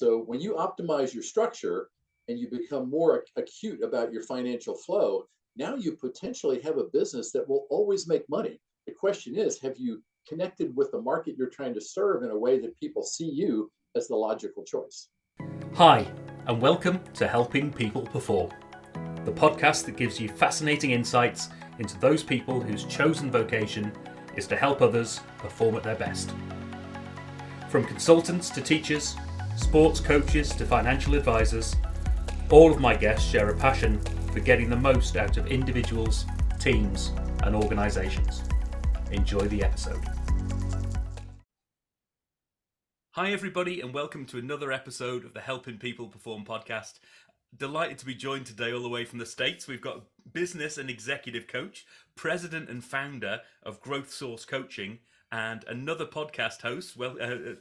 So when you optimize your structure and you become more acute about your financial flow, now you potentially have a business that will always make money. The question is, have you connected with the market you're trying to serve in a way that people see you as the logical choice? Hi, and welcome to Helping People Perform, the podcast that gives you fascinating insights into those people whose chosen vocation is to help others perform at their best. From consultants to teachers, sports coaches to financial advisors, all of my guests share a passion for getting the most out of individuals, teams, and organisations. Enjoy the episode. Hi everybody, and welcome to another episode of the Helping People Perform podcast. Delighted to be joined today all the way from the States. We've got business and executive coach, president and founder of Growth Source Coaching, and another podcast host,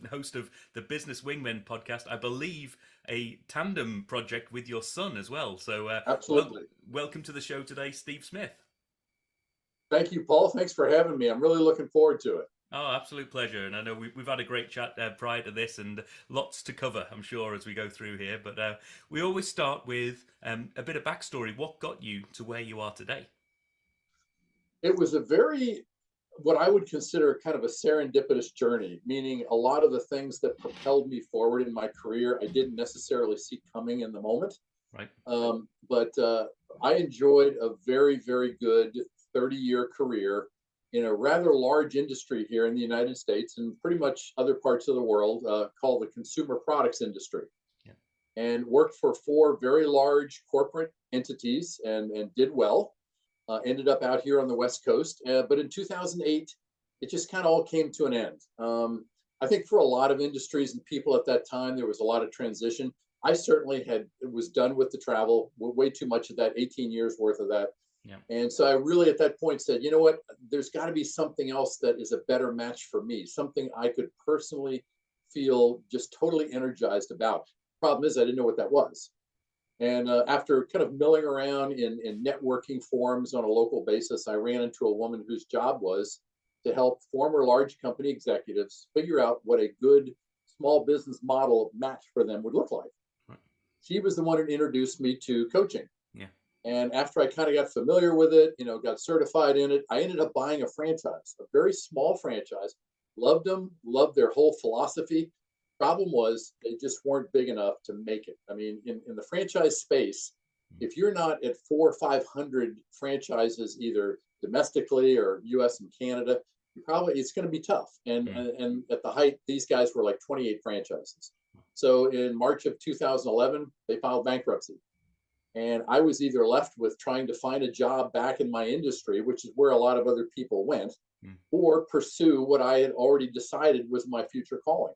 host of the Business Wingmen podcast, I believe a tandem project with your son as well. So Absolutely. Welcome to the show today, Steve Smith. Thank you, Paul. Thanks for having me. I'm really looking forward to it. Oh, absolute pleasure. And I know we've had a great chat prior to this and lots to cover, I'm sure, as we go through here. But we always start with a bit of backstory. What got you to where you are today? It was what I would consider kind of a serendipitous journey, meaning a lot of the things that propelled me forward in my career, I didn't necessarily see coming in the moment. Right. But I enjoyed a very, very good 30-year career in a rather large industry here in the United States and pretty much other parts of the world called the consumer products industry. Yeah. And worked for 4 very large corporate entities and did well. Ended up out here on the West Coast. But in 2008, it just kind of all came to an end. I think for a lot of industries and people at that time, there was a lot of transition. I certainly was done with the travel, way too much of that, 18 years worth of that. Yeah. And so I really at that point said, you know what, there's got to be something else that is a better match for me, something I could personally feel just totally energized about. Problem is, I didn't know what that was. And after kind of milling around in networking forums on a local basis, I ran into a woman whose job was to help former large company executives figure out what a good small business model match for them would look like. Right. She was the one who introduced me to coaching. Yeah. And after I kind of got familiar with it, got certified in it, I ended up buying a franchise, a very small franchise. Loved them, loved their whole philosophy. Problem was they just weren't big enough to make it. I mean, in the franchise space, if you're not at 400 or 500 franchises, either domestically or US and Canada, it's going to be tough. And at the height, these guys were like 28 franchises. So in March of 2011, they filed bankruptcy. And I was either left with trying to find a job back in my industry, which is where a lot of other people went, or pursue what I had already decided was my future calling.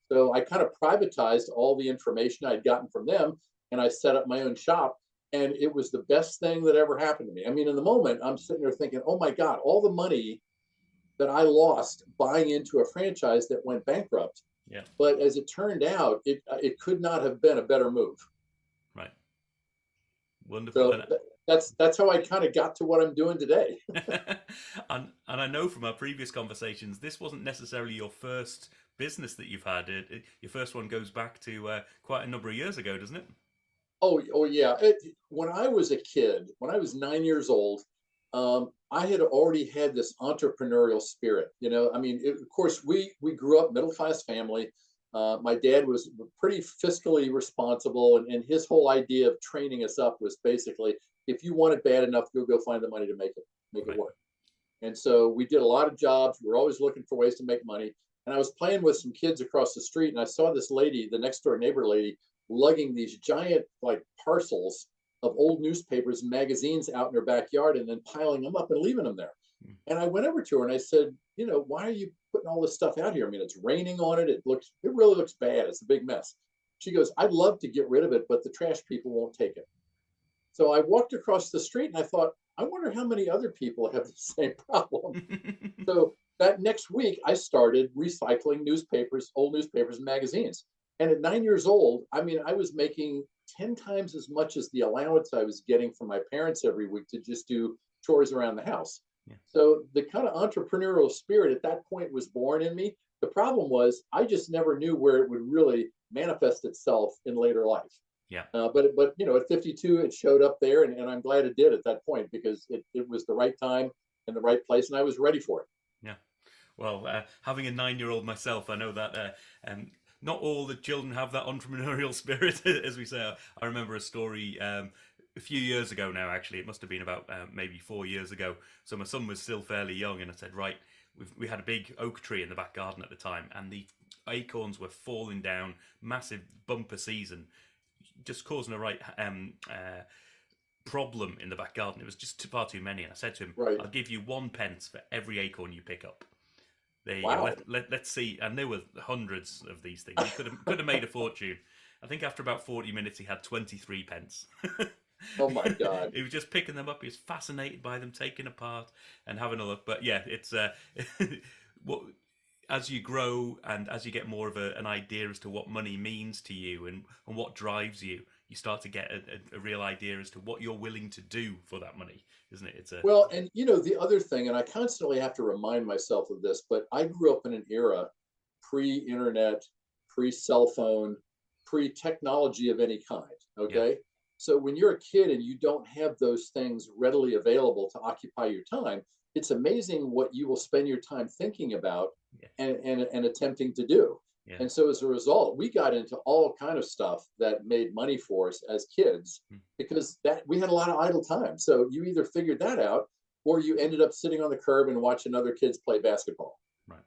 So I kind of privatized all the information I'd gotten from them, and I set up my own shop. And it was the best thing that ever happened to me. I mean, in the moment, I'm sitting there thinking, oh my God, all the money that I lost buying into a franchise that went bankrupt. Yeah. But as it turned out, it could not have been a better move. Right. Wonderful. So that's how I kind of got to what I'm doing today. and I know from our previous conversations, this wasn't necessarily your first business that you've had. Your first one goes back to quite a number of years ago, doesn't it? Oh yeah. When I was a kid, when I was 9 years old, I had already had this entrepreneurial spirit. I mean, of course, we grew up middle class family. My dad was pretty fiscally responsible, and his whole idea of training us up was basically, if you want it bad enough, you'll go find the money to make it work. And so we did a lot of jobs. We were always looking for ways to make money. And I was playing with some kids across the street, and I saw this lady, the next door neighbor lady, lugging these giant like parcels of old newspapers and magazines out in her backyard and then piling them up and leaving them there. And I went over to her and I said, why are you putting all this stuff out here? I mean, it's raining on it. It really looks bad. It's a big mess. She goes, I'd love to get rid of it, but the trash people won't take it. So I walked across the street and I thought, I wonder how many other people have the same problem. So that next week, I started recycling newspapers, old newspapers and magazines. And at 9 years old, I mean, I was making 10 times as much as the allowance I was getting from my parents every week to just do chores around the house. Yeah. So the kind of entrepreneurial spirit at that point was born in me. The problem was I just never knew where it would really manifest itself in later life. Yeah. But at 52, it showed up there, and I'm glad it did at that point because it was the right time and the right place, and I was ready for it. Yeah. Well, having a 9-year-old myself, I know that not all the children have that entrepreneurial spirit, as we say. I remember a story a few years ago now, actually. It must have been about maybe 4 years ago. So my son was still fairly young, and I said, right, we had a big oak tree in the back garden at the time, and the acorns were falling down, massive bumper season, just causing a right problem in the back garden. It was just far too many. And I said to him, Right. I'll give you 1 pence for every acorn you pick up. There you go. Wow. Let's see. And there were hundreds of these things. He could have made a fortune. I think after about 40 minutes, he had 23 pence. Oh my God. He was just picking them up. He was fascinated by them, taking apart and having a look. But yeah, it's what as you grow and as you get more of an idea as to what money means to you and what drives you, you start to get a real idea as to what you're willing to do for that money, isn't it? It's a Well, and the other thing, and I constantly have to remind myself of this, but I grew up in an era pre-internet, pre-cell phone, pre-technology of any kind. yeah, Okay. So when you're a kid and you don't have those things readily available to occupy your time, it's amazing what you will spend your time thinking about yeah, and attempting to do. yeah. And so as a result, we got into all kind of stuff that made money for us as kids Mm, because that we had a lot of idle time. So you either figured that out or you ended up sitting on the curb and watching other kids play basketball. right.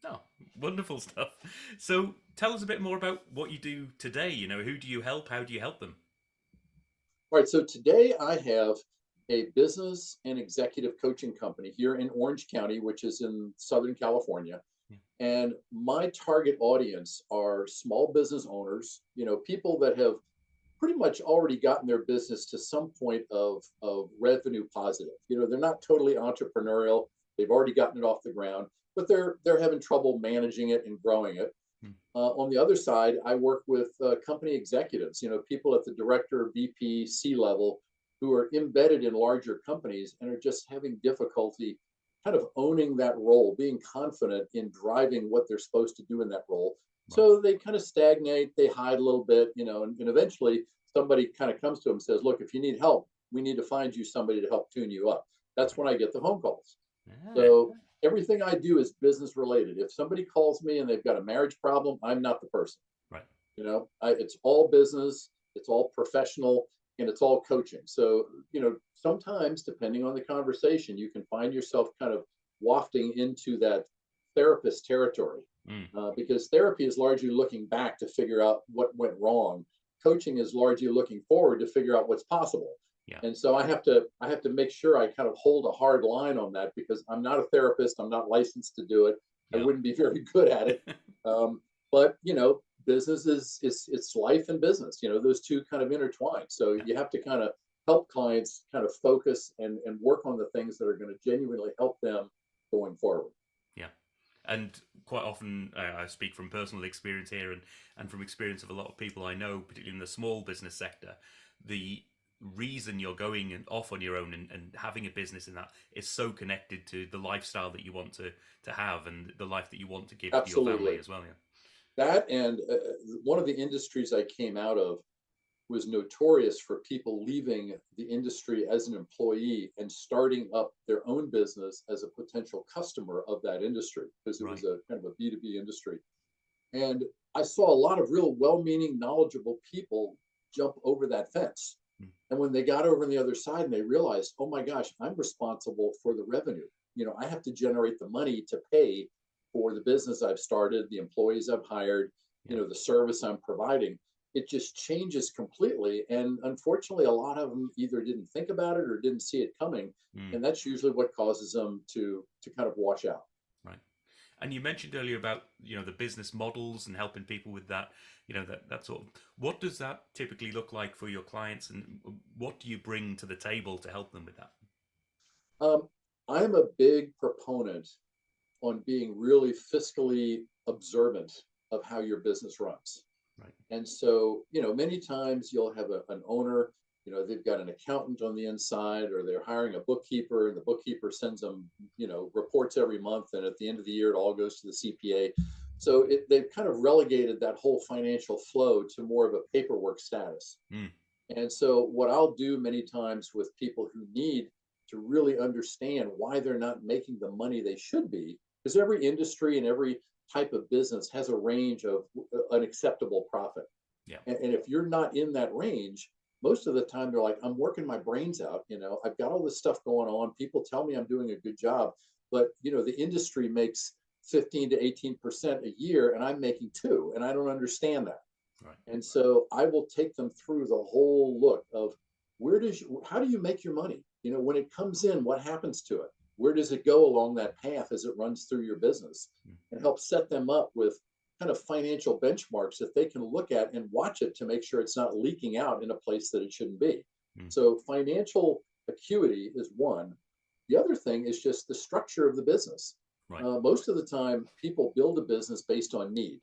Oh, wonderful stuff. So tell us a bit more about what you do today. Who do you help? How do you help them? All right, so today I have a business and executive coaching company here in Orange County, which is in Southern California. Yeah, And my target audience are small business owners, people that have pretty much already gotten their business to some point of revenue positive. They're not totally entrepreneurial. They've already gotten it off the ground, but they're having trouble managing it and growing it. mm, On the other side, I work with company executives, people at the director, VP, C level who are embedded in larger companies and are just having difficulty kind of owning that role, being confident in driving what they're supposed to do in that role. right. So they kind of stagnate, they hide a little bit, and eventually somebody kind of comes to them and says, look, if you need help, we need to find you somebody to help tune you up. That's Right. when I get the phone calls. Ah, So everything I do is business related. If somebody calls me and they've got a marriage problem, I'm not the person. right. It's all business, it's all professional, and it's all coaching. So, sometimes depending on the conversation, you can find yourself kind of wafting into that therapist territory Mm, because therapy is largely looking back to figure out what went wrong. Coaching is largely looking forward to figure out what's possible. yeah. And so I have to make sure I kind of hold a hard line on that because I'm not a therapist. I'm not licensed to do it. I Yeah. wouldn't be very good at it. But business is it's life and business. Those two kind of intertwine. So Yeah. you have to kind of help clients kind of focus and work on the things that are going to genuinely help them going forward. Yeah. And quite often, I speak from personal experience here and from experience of a lot of people I know, particularly in the small business sector. The reason you're going and off on your own and having a business in that is so connected to the lifestyle that you want to have and the life that you want to give to your family Absolutely. as well. Yeah. That and one of the industries I came out of was notorious for people leaving the industry as an employee and starting up their own business as a potential customer of that industry because it Right. was a kind of a B2B industry. And I saw a lot of real well meaning, knowledgeable people jump over that fence. Mm, And when they got over on the other side and they realized, oh my gosh, I'm responsible for the revenue. I have to generate the money to pay for the business I've started, the employees I've hired, yeah. the service I'm providing. It just changes completely. And unfortunately, a lot of them either didn't think about it or didn't see it coming. Mm, And that's usually what causes them to kind of wash out. right. And you mentioned earlier about the business models and helping people with that. That sort of. What does that typically look like for your clients, and what do you bring to the table to help them with that? Um, I'm a big proponent on being really fiscally observant of how your business runs. Right. And so, many times you'll have an owner, they've got an accountant on the inside, or they're hiring a bookkeeper, and the bookkeeper sends them, reports every month. And at the end of the year, it all goes to the CPA. So they've kind of relegated that whole financial flow to more of a paperwork status. Mm. And so, what I'll do many times with people who need to really understand why they're not making the money they should be, because every industry and every type of business has a range of an acceptable profit. Yeah. And if you're not in that range, most of the time they're like, I'm working my brains out. I've got all this stuff going on. People tell me I'm doing a good job, but the industry makes 15 to 18% a year, and I'm making two, and I don't understand that. Right. And so I will take them through the whole look of how do you make your money? When it comes in, what happens to it? Where does it go along that path as it runs through your business? And help set them up with kind of financial benchmarks that they can look at and watch it to make sure it's not leaking out in a place that it shouldn't be. Mm. So financial acuity is one. The other thing is just the structure of the business. Right. Most of the time, people build a business based on need.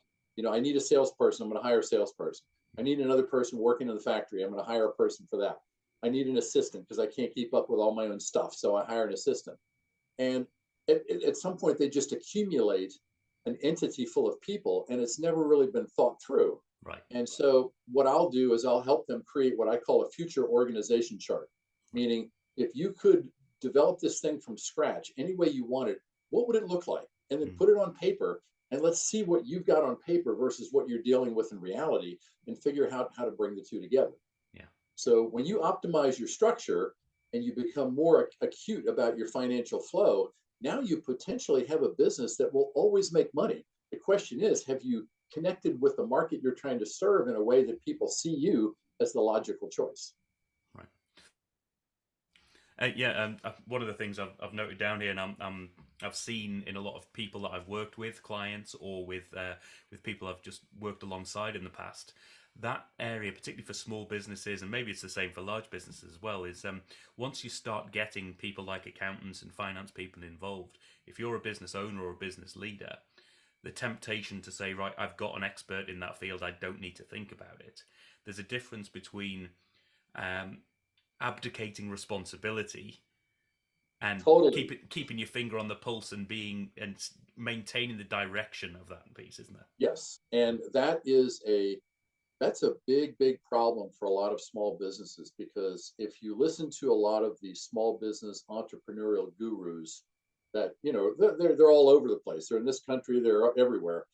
I need a salesperson. I'm going to hire a salesperson. I need another person working in the factory. I'm going to hire a person for that. I need an assistant because I can't keep up with all my own stuff. So I hire an assistant. And at some point, they just accumulate an entity full of people, and it's never really been thought through. Right. And so what I'll do is I'll help them create what I call a future organization chart, meaning if you could develop this thing from scratch any way you want it, what would it look like? And then put it on paper, and let's see what you've got on paper versus what you're dealing with in reality, and figure out how to bring the two together. Yeah. So when you optimize your structure and you become more acute about your financial flow, now you potentially have a business that will always make money. The question is, have you connected with the market you're trying to serve in a way that people see you as the logical choice? Right. One of the things I've noted down here, and I've seen in a lot of people that I've worked with, clients, or with people I've just worked alongside in the past, that area, particularly for small businesses, and maybe it's the same for large businesses as well, is once you start getting people like accountants and finance people involved, if you're a business owner or a business leader, the temptation to say, right, I've got an expert in that field, I don't need to think about it. There's a difference between abdicating responsibility and Totally. keeping your finger on the pulse and maintaining the direction of that piece, isn't there? Yes. And that's a big problem for a lot of small businesses, because if you listen to a lot of the small business entrepreneurial gurus that, they're all over the place. They're in this country, they're everywhere.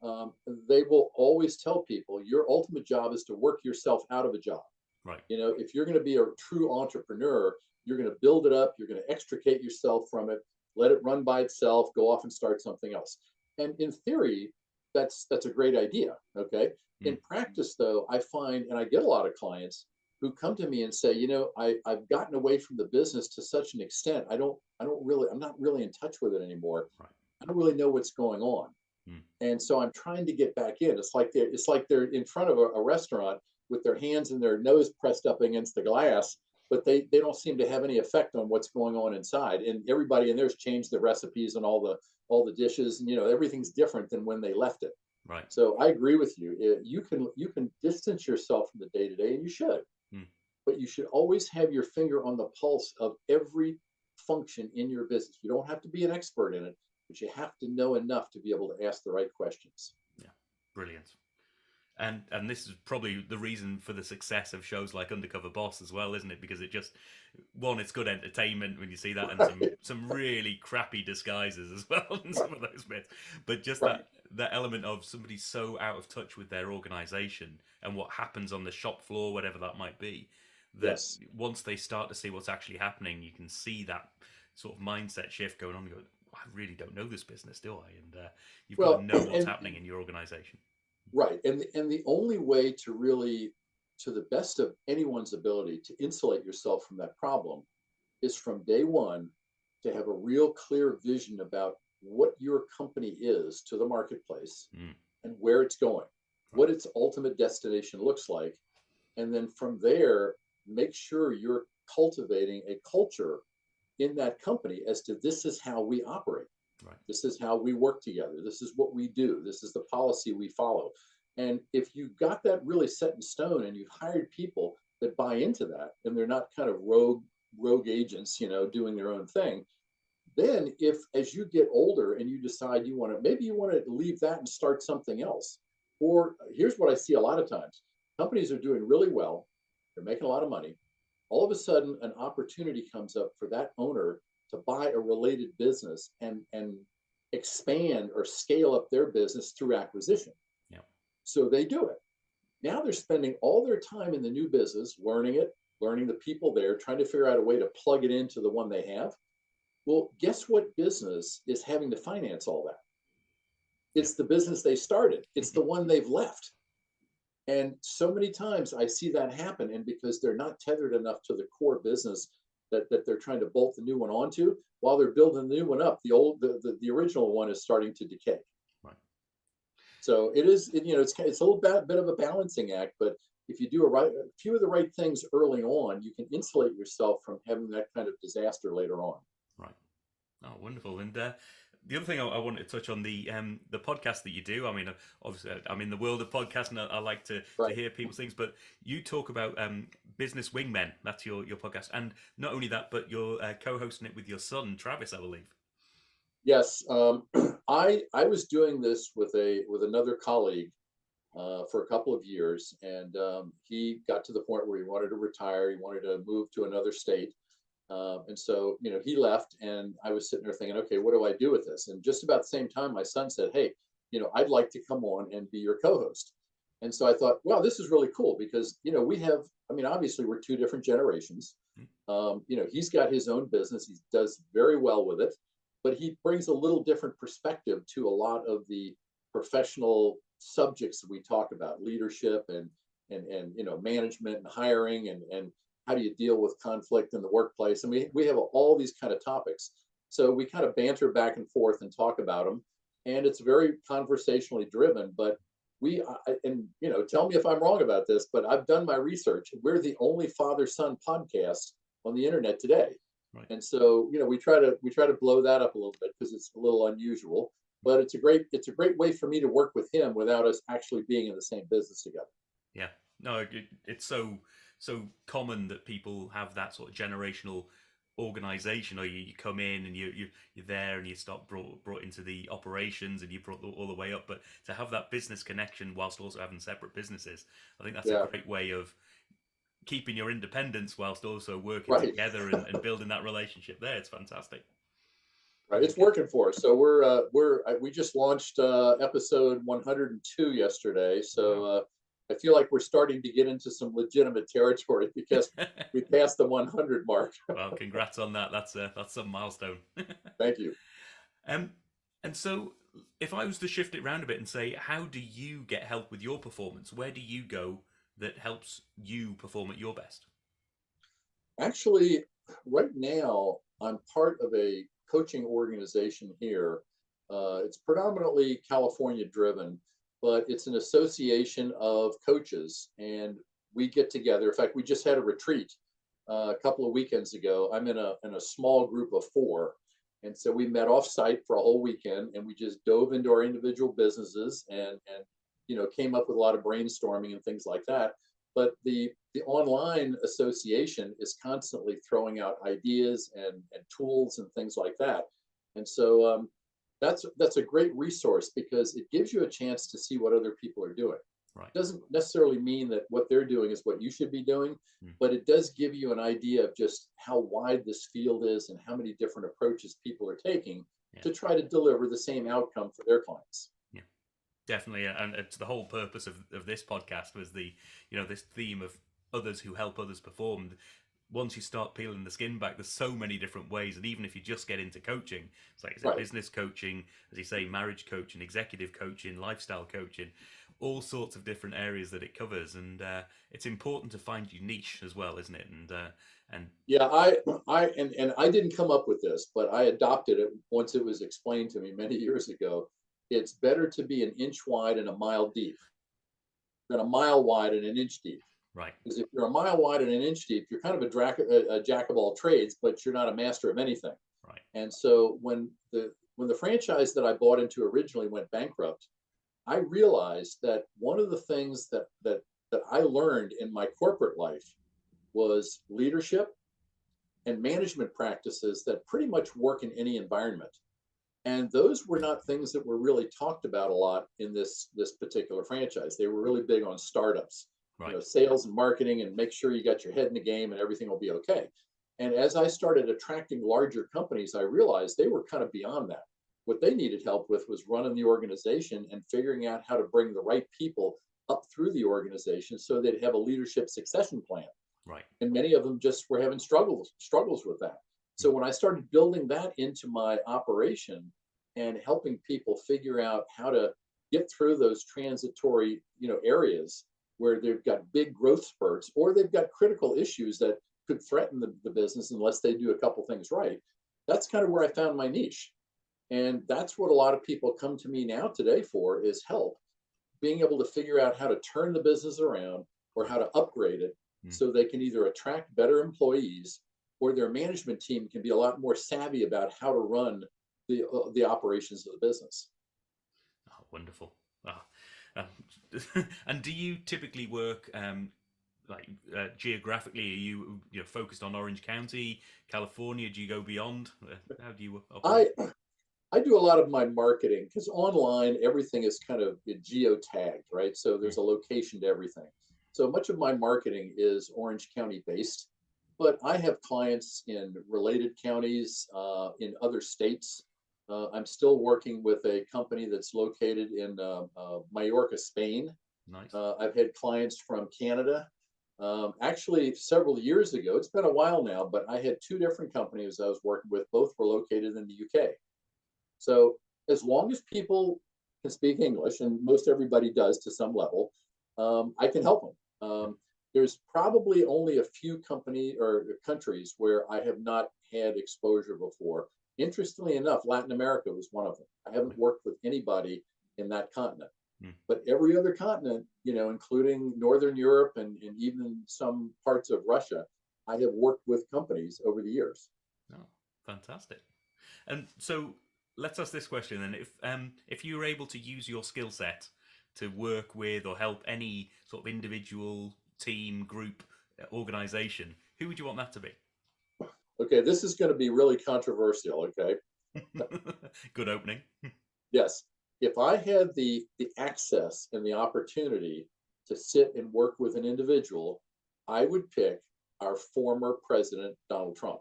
They will always tell people your ultimate job is to work yourself out of a job. Right. If you're going to be a true entrepreneur, you're going to build it up, you're going to extricate yourself from it, let it run by itself, go off and start something else. And in theory, that's a great idea. Okay. In practice, though, I find, and I get a lot of clients who come to me and say, I've gotten away from the business to such an extent, I'm not really in touch with it anymore. Right. I don't really know what's going on. And so I'm trying to get back in. It's like they're in front of a restaurant with their hands and their nose pressed up against the glass, but they don't seem to have any effect on what's going on inside. And everybody in there's changed the recipes and all the dishes, and everything's different than when they left it. Right. So I agree with you. You can distance yourself from the day to day, and you should, but you should always have your finger on the pulse of every function in your business. You don't have to be an expert in it, but you have to know enough to be able to ask the right questions. Yeah, brilliant. And this is probably the reason for the success of shows like Undercover Boss as well, isn't it? Because it's good entertainment when you see that, and Right. some really crappy disguises as well in some of those bits. But just Right. that element of somebody so out of touch with their organization and what happens on the shop floor, whatever that might be, that Yes. once they start to see what's actually happening, you can see that sort of mindset shift going on. You go, I really don't know this business, do I? And you've got to Well, know what's and happening in your organization. right. And the only way to really, to the best of anyone's ability, to insulate yourself from that problem is from day one to have a real clear vision about what your company is to the marketplace and where it's going, Right. what its ultimate destination looks like. And then from there, make sure you're cultivating a culture in that company as to this is how we operate. Right. This is how we work together. This is what we do. This is the policy we follow. And if you've got that really set in stone and you've hired people that buy into that, and they're not kind of rogue agents, doing their own thing, Then if as you get older and you decide you want to, maybe you want to leave that and start something else. Or here's what I see a lot of times. Companies are doing really well. They're making a lot of money. All of a sudden an opportunity comes up for that owner to buy a related business and expand or scale up their business through acquisition. Yeah. So they do it. Now they're spending all their time in the new business, learning it, learning the people there, trying to figure out a way to plug it into the one they have. Well, guess what business is having to finance all that? Yeah. It's the business they started. It's the one they've left. And so many times I see that happen. And because they're not tethered enough to the core business that they're trying to bolt the new one onto, while they're building the new one up, the original one is starting to decay. Right. So it's a little bit of a balancing act, but if you do a few of the right things early on, you can insulate yourself from having that kind of disaster later on. Right. Oh, wonderful. And the other thing I wanted to touch on the podcast that you do. I mean, obviously, I'm in the world of podcasting. I like to Right. hear people's things, but you talk about business wingmen. That's your podcast, and not only that, but you're co-hosting it with your son, Travis, I believe. Yes, I was doing this with another colleague for a couple of years, and he got to the point where he wanted to retire. He wanted to move to another state, and so he left, and I was sitting there thinking, okay, what do I do with this? And just about the same time, my son said, hey, I'd like to come on and be your co-host. And so I thought, wow, this is really cool because we have, I mean, obviously we're two different generations. He's got his own business. He does very well with it, but he brings a little different perspective to a lot of the professional subjects that we talk about, leadership and management and hiring and how do you deal with conflict in the workplace. And we have all these kind of topics. So we kind of banter back and forth and talk about them. And it's very conversationally driven, but tell me if I'm wrong about this, but I've done my research. We're the only father-son podcast on the internet today. Right. And so, we try to blow that up a little bit because it's a little unusual, but it's a great way for me to work with him without us actually being in the same business together. Yeah. No, it's so common that people have that sort of generational organization, or you come in and you're there and you start brought into the operations and you brought all the way up, but to have that business connection whilst also having separate businesses, I think that's a great way of keeping your independence whilst also working together and building that relationship there. It's fantastic. Right, it's working for us. So we just launched episode 102 yesterday. So I feel like we're starting to get into some legitimate territory because we passed the 100 mark. Well, congrats on that. That's some milestone. Thank you. And so if I was to shift it around a bit and say, how do you get help with your performance? Where do you go that helps you perform at your best? Actually, right now, I'm part of a coaching organization here. It's predominantly California driven, but it's an association of coaches, and we get together. In fact, we just had a retreat a couple of weekends ago. I'm in a small group of 4, and so we met off site for a whole weekend, and we just dove into our individual businesses and came up with a lot of brainstorming and things like that. But the online association is constantly throwing out ideas and tools and things like that, and so that's a great resource because it gives you a chance to see what other people are doing. Right. It doesn't necessarily mean that what they're doing is what you should be doing, but it does give you an idea of just how wide this field is and how many different approaches people are taking to try to deliver the same outcome for their clients. Yeah, definitely. And it's the whole purpose of this podcast was this theme of others who help others perform. Once you start peeling the skin back, there's so many different ways. And even if you just get into coaching, it's like business coaching, as you say, marriage coaching, executive coaching, lifestyle coaching, all sorts of different areas that it covers. And it's important to find your niche as well, isn't it? And yeah, I didn't come up with this, but I adopted it once it was explained to me many years ago. It's better to be an inch wide and a mile deep than a mile wide and an inch deep. Right. Because if you're a mile wide and an inch deep, you're kind of a jack of all trades, but you're not a master of anything. Right. And so when the franchise that I bought into originally went bankrupt, I realized that one of the things that I learned in my corporate life was leadership and management practices that pretty much work in any environment. And those were not things that were really talked about a lot in this particular franchise. They were really big on startups, Right. sales and marketing, and make sure you got your head in the game and everything will be okay. And as I started attracting larger companies, I realized they were kind of beyond that. What they needed help with was running the organization and figuring out how to bring the right people up through the organization so they'd have a leadership succession plan. Right. And many of them just were having struggles with that. So when I started building that into my operation and helping people figure out how to get through those transitory, areas where they've got big growth spurts or they've got critical issues that could threaten the business unless they do a couple things right, that's kind of where I found my niche. And that's what a lot of people come to me now today for is help being able to figure out how to turn the business around or how to upgrade it Mm. so they can either attract better employees or their management team can be a lot more savvy about how to run the operations of the business. Oh, wonderful. Oh. And do you typically work like geographically? Are you focused on Orange County, California? Do you go beyond? How do you operate? I do a lot of my marketing because online everything is kind of geo tagged, right? So Mm. there's a location to everything. So much of my marketing is Orange County based, but I have clients in related counties, in other states. I'm still working with a company that's located in Majorca, Spain. Nice. I've had clients from Canada. Actually, several years ago, it's been a while now, but I had two different companies I was working with. Both were located in the UK. So as long as people can speak English, and most everybody does to some level, I can help them. There's probably only a few company or countries where I have not had exposure before. Interestingly enough, Latin America was one of them. I haven't worked with anybody in that continent, Mm. but every other continent, including Northern Europe and even some parts of Russia, I have worked with companies over the years. Oh, fantastic. And so let's ask this question then: if you were able to use your skill set to work with or help any sort of individual, team, group, organization, who would you want that to be? Okay, this is going to be really controversial. Okay. Good opening. Yes. If I had the access and the opportunity to sit and work with an individual, I would pick our former president, Donald Trump.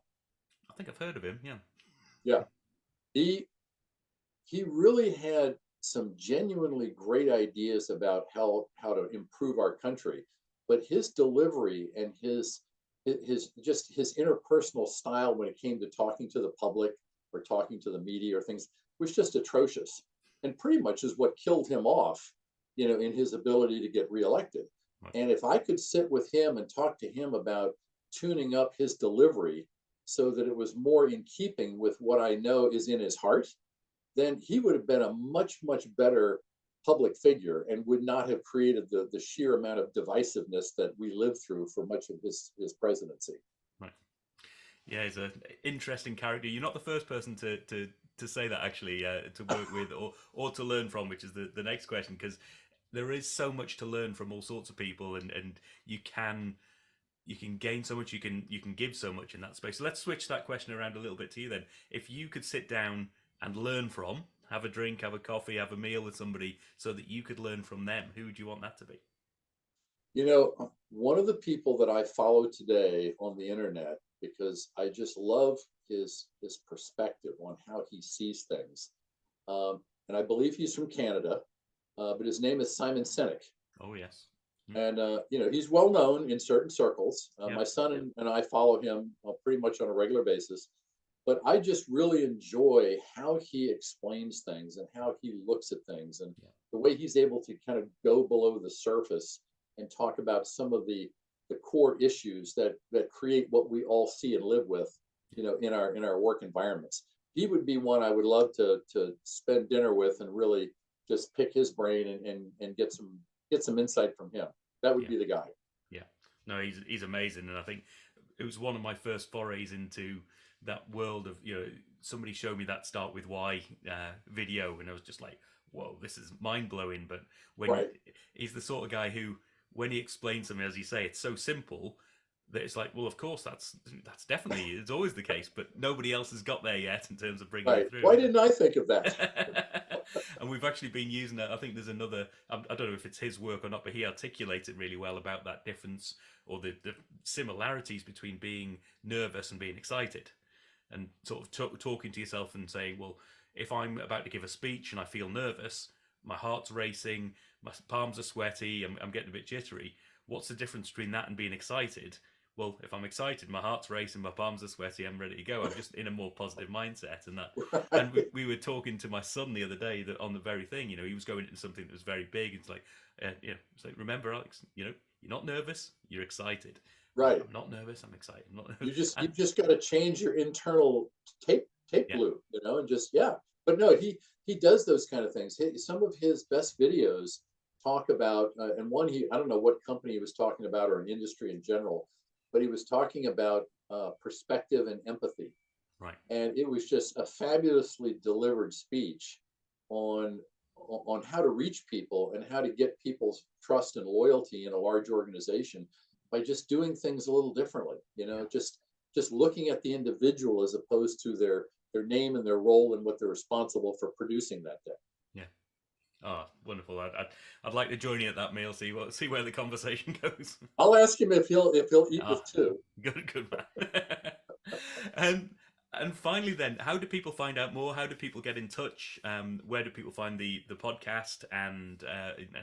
I think I've heard of him. Yeah. Yeah. He he really had some genuinely great ideas about how to improve our country, but his delivery and his just his interpersonal style when it came to talking to the public or talking to the media or things was just atrocious, and pretty much is what killed him off, in his ability to get reelected. Right. And if I could sit with him and talk to him about tuning up his delivery so that it was more in keeping with what I know is in his heart, then he would have been a much, much better public figure and would not have created the sheer amount of divisiveness that we lived through for much of his presidency. Right. Yeah, he's an interesting character. You're not the first person to say that actually, to work with or to learn from, which is the next question, because there is so much to learn from all sorts of people, and you can gain so much, you can give so much in that space. So let's switch that question around a little bit to you then. If you could sit down and learn from, have a drink, have a coffee, have a meal with somebody, so that you could learn from them, who would you want that to be? One of the people that I follow today on the internet, because I just love his perspective on how he sees things, and I believe he's from Canada, but his name is Simon Sinek. Oh yes. Mm. And he's well known in certain circles. My Yep. son and I follow him pretty much on a regular basis. But I just really enjoy how he explains things and how he looks at things and Yeah. the way he's able to kind of go below the surface and talk about some of the core issues that create what we all see and live with, in our work environments. He would be one I would love to spend dinner with and really just pick his brain and get some insight from him. That would Yeah. be the guy. Yeah. No, he's amazing, and I think it was one of my first forays into that world of somebody showed me that Start With Why video, and I was just like, whoa, this is mind blowing. But when Right. he's the sort of guy who, when he explains something, as you say, it's so simple, that it's like, well, of course, that's definitely, it's always the case, but nobody else has got there yet in terms of bringing Right. it through, Why have didn't I think of that? they? And we've actually been using that. I think there's another, I don't know if it's his work or not, but he articulates it really well about that difference or the similarities between being nervous and being excited, and sort of talking to yourself and saying, well, if I'm about to give a speech and I feel nervous, my heart's racing, my palms are sweaty, I'm getting a bit jittery. What's the difference between that and being excited? Well, if I'm excited, my heart's racing, my palms are sweaty, I'm ready to go. I'm just in a more positive mindset, and that. And Right. we were talking to my son the other day that on the very thing, he was going into something that was very big. It's like, it's like, remember, Alex, you're not nervous, you're excited. Right. I'm not nervous, I'm excited. I'm not You nervous. just And you just got to change your internal tape yeah, loop, and just yeah. But no, he does those kind of things. Some of his best videos talk about, and one I don't know what company he was talking about or an industry in general, but he was talking about perspective and empathy, right. and it was just a fabulously delivered speech on on how to reach people and how to get people's trust and loyalty in a large organization by just doing things a little differently, Yeah, just looking at the individual as opposed to their name and their role and what they're responsible for producing that day. yeah. Oh, wonderful. I'd like to join you at that meal. See where the conversation goes. I'll ask him if he'll eat with Ah, two. good man. and and finally, then, how do people find out more? How do people get in touch? Where do people find the podcast, and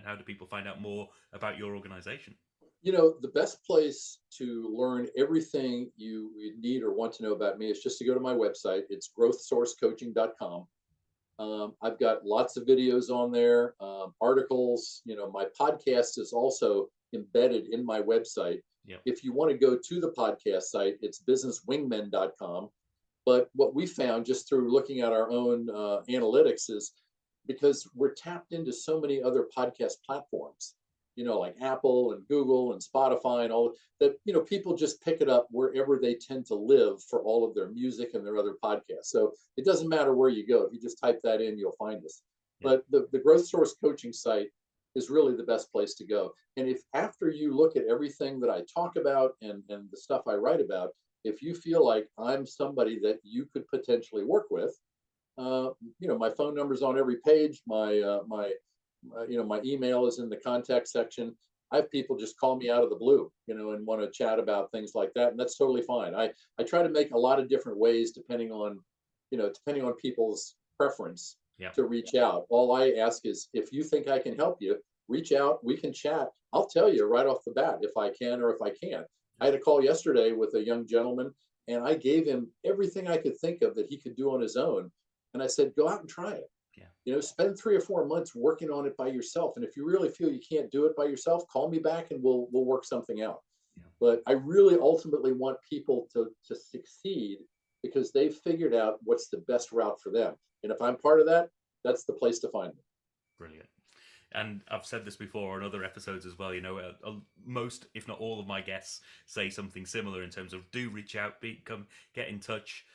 how do people find out more about your organization? The best place to learn everything you need or want to know about me is just to go to my website. It's growthsourcecoaching.com. I've got lots of videos on there, articles. My podcast is also embedded in my website. Yep. If you want to go to the podcast site, it's businesswingmen.com. But what we found just through looking at our own analytics is because we're tapped into so many other podcast platforms, like Apple and Google and Spotify and all that, people just pick it up wherever they tend to live for all of their music and their other podcasts. So it doesn't matter where you go. If you just type that in, you'll find us. Yep. But the Growth Source coaching site is really the best place to go. And if after you look at everything that I talk about and the stuff I write about, if you feel like I'm somebody that you could potentially work with, my phone number's on every page. My email is in the contact section. I have people just call me out of the blue, and want to chat about things like that, and that's totally fine. I try to make a lot of different ways depending on people's preference Yep. to reach out. All I ask is if you think I can help you, reach out. We can chat. I'll tell you right off the bat if I can or if I can't. I had a call yesterday with a young gentleman, and I gave him everything I could think of that he could do on his own. And I said, go out and try it. Yeah. Spend 3 or 4 months working on it by yourself. And if you really feel you can't do it by yourself, call me back and we'll work something out. Yeah. But I really ultimately want people to succeed because they've figured out what's the best route for them. And if I'm part of that, that's the place to find me. Brilliant. And I've said this before on other episodes as well. Most, if not all, of my guests say something similar in terms of do reach out, come get in touch,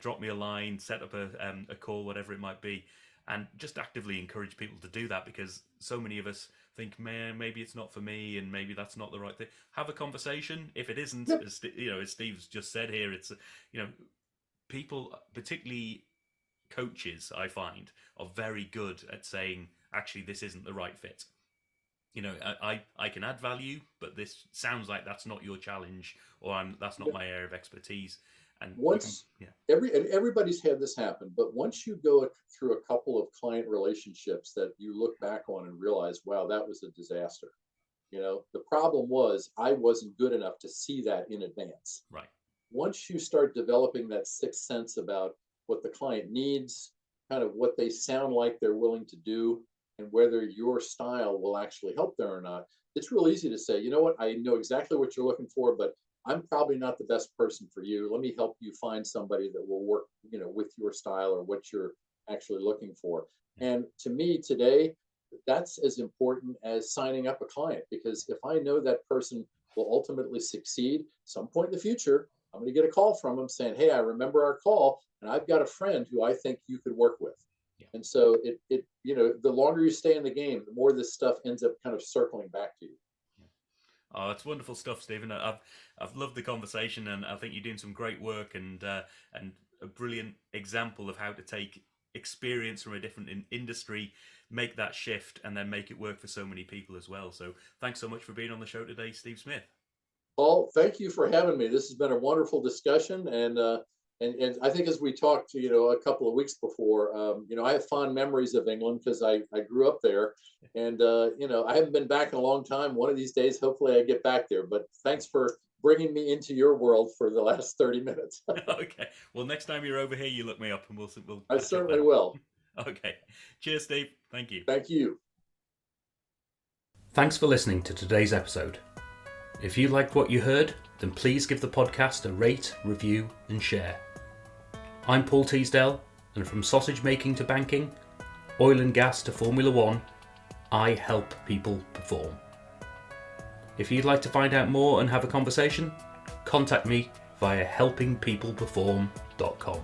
drop me a line, set up a call, whatever it might be, and just actively encourage people to do that because so many of us think, man, maybe it's not for me, and maybe that's not the right thing. Have a conversation. If it isn't, Yep. as Steve's just said here, it's people, particularly coaches, I find, are very good at saying, actually, this isn't the right fit. I can add value, but this sounds like that's not your challenge, or that's not my area of expertise. And Once everybody's had this happen, but once you go through a couple of client relationships that you look back on and realize, wow, that was a disaster. The problem was I wasn't good enough to see that in advance. right, Once you start developing that sixth sense about what the client needs, kind of what they sound like they're willing to do, and whether your style will actually help them or not, it's real easy to say, you know what, I know exactly what you're looking for, but I'm probably not the best person for you. Let me help you find somebody that will work, with your style or what you're actually looking for. yeah, And to me today, that's as important as signing up a client because if I know that person will ultimately succeed some point in the future, I'm going to get a call from them saying, hey, I remember our call and I've got a friend who I think you could work with. yeah. And so the longer you stay in the game, the more this stuff ends up kind of circling back to you. Yeah. Oh, it's wonderful stuff, Stephen. I've loved the conversation, and I think you're doing some great work and a brilliant example of how to take experience from a different industry, make that shift, and then make it work for so many people as well. So, thanks so much for being on the show today, Steve Smith. Paul, thank you for having me. This has been a wonderful discussion, and I think as we talked, a couple of weeks before, I have fond memories of England because I grew up there, and I haven't been back in a long time. One of these days, hopefully, I get back there. But thanks for bringing me into your world for the last 30 minutes. Okay. Well, next time you're over here, you look me up, and we'll I catch up certainly then. will. Okay. Cheers, Steve. Thank you. Thank you. Thanks for listening to today's episode. If you liked what you heard, then please give the podcast a rate, review, and share. I'm Paul Teasdale, and from sausage making to banking, oil and gas to Formula One, I help people perform. If you'd like to find out more and have a conversation, contact me via helpingpeopleperform.com.